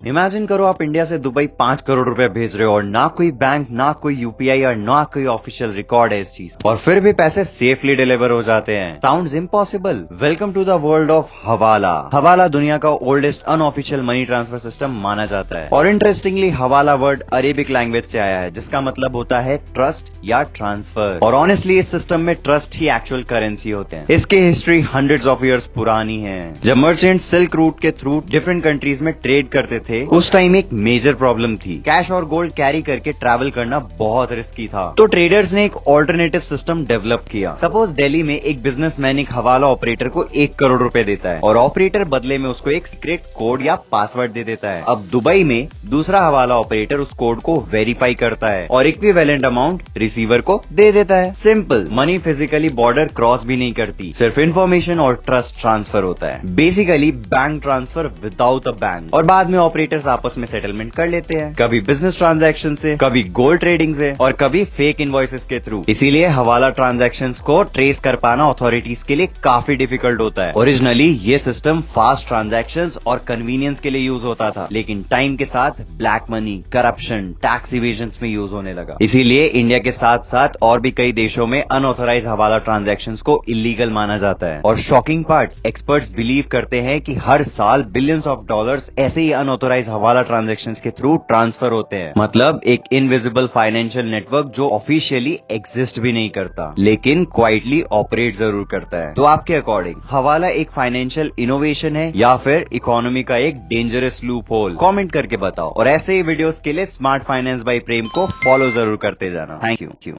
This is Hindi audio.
इमेजिन करो आप इंडिया से दुबई 5 करोड़ रुपए भेज रहे हो और ना कोई बैंक, ना कोई यूपीआई और ना कोई ऑफिशियल रिकॉर्ड है इस चीज, और फिर भी पैसे सेफली डिलीवर हो जाते हैं। Sounds impossible. Welcome to the world of hawala. Hawala दुनिया का oldest unofficial money transfer system माना जाता है और इंटरेस्टिंगली हवाला वर्ड अरेबिक लैंग्वेज से आया है जिसका मतलब होता है ट्रस्ट या ट्रांसफर। और ऑनेस्टली इस सिस्टम में ट्रस्ट ही एक्चुअल करेंसी होते हैं। इसकी हिस्ट्री हंड्रेड्स ऑफ इयर्स पुरानी है। जब मर्चेंट सिल्क रूट के थ्रू डिफरेंट कंट्रीज में ट्रेड करते थे उस टाइम एक मेजर प्रॉब्लम थी। कैश और गोल्ड कैरी करके ट्रैवल करना बहुत रिस्की था, तो ट्रेडर्स ने एक ऑल्टरनेटिव सिस्टम डेवलप किया। सपोज दिल्ली में एक बिजनेसमैन एक हवाला ऑपरेटर को 1 करोड़ रुपए देता है और ऑपरेटर बदले में उसको एक सीक्रेट कोड या पासवर्ड दे देता है। अब दुबई में दूसरा हवाला ऑपरेटर उस कोड को वेरीफाई करता है और इक्विवेलेंट अमाउंट रिसीवर को दे देता है। Simple. Money physically border cross भी नहीं करती, सिर्फ इन्फॉर्मेशन और ट्रस्ट ट्रांसफर होता है। Basically bank transfer without a bank. और बाद में ऑपरेटर्स आपस में सेटलमेंट कर लेते हैं, कभी बिजनेस ट्रांजैक्शन से, कभी गोल्ड ट्रेडिंग से और कभी फेक इनवॉइसेस के थ्रू। इसीलिए हवाला ट्रांजैक्शंस को ट्रेस कर पाना अथॉरिटीज के लिए काफी डिफिकल्ट होता है। ओरिजिनली ये सिस्टम फास्ट ट्रांजैक्शंस और कन्वीनियंस के लिए यूज होता था, लेकिन टाइम के साथ black money, corruption, tax evasion में यूज होने लगा। इसीलिए इंडिया के साथ साथ और भी कई देशों में अनऑथोराइज हवाला ट्रांजैक्शंस को इलीगल माना जाता है। और शॉकिंग पार्ट, एक्सपर्ट्स बिलीव करते हैं कि हर साल बिलियंस ऑफ डॉलर्स ऐसे ही अनऑथोराइज हवाला ट्रांजैक्शंस के थ्रू ट्रांसफर होते हैं। मतलब एक इनविजिबल फाइनेंशियल नेटवर्क जो ऑफिशियली एग्जिस्ट भी नहीं करता, लेकिन क्वाइटली ऑपरेट जरूर करता है। तो आपके अकॉर्डिंग हवाला एक फाइनेंशियल इनोवेशन है या फिर इकोनॉमी का एक डेंजरस लूप होल? कॉमेंट करके बताओ। और ऐसे ही वीडियोस के लिए स्मार्ट फाइनेंस बाय प्रेम को फॉलो जरूर करते जाना। Thank you.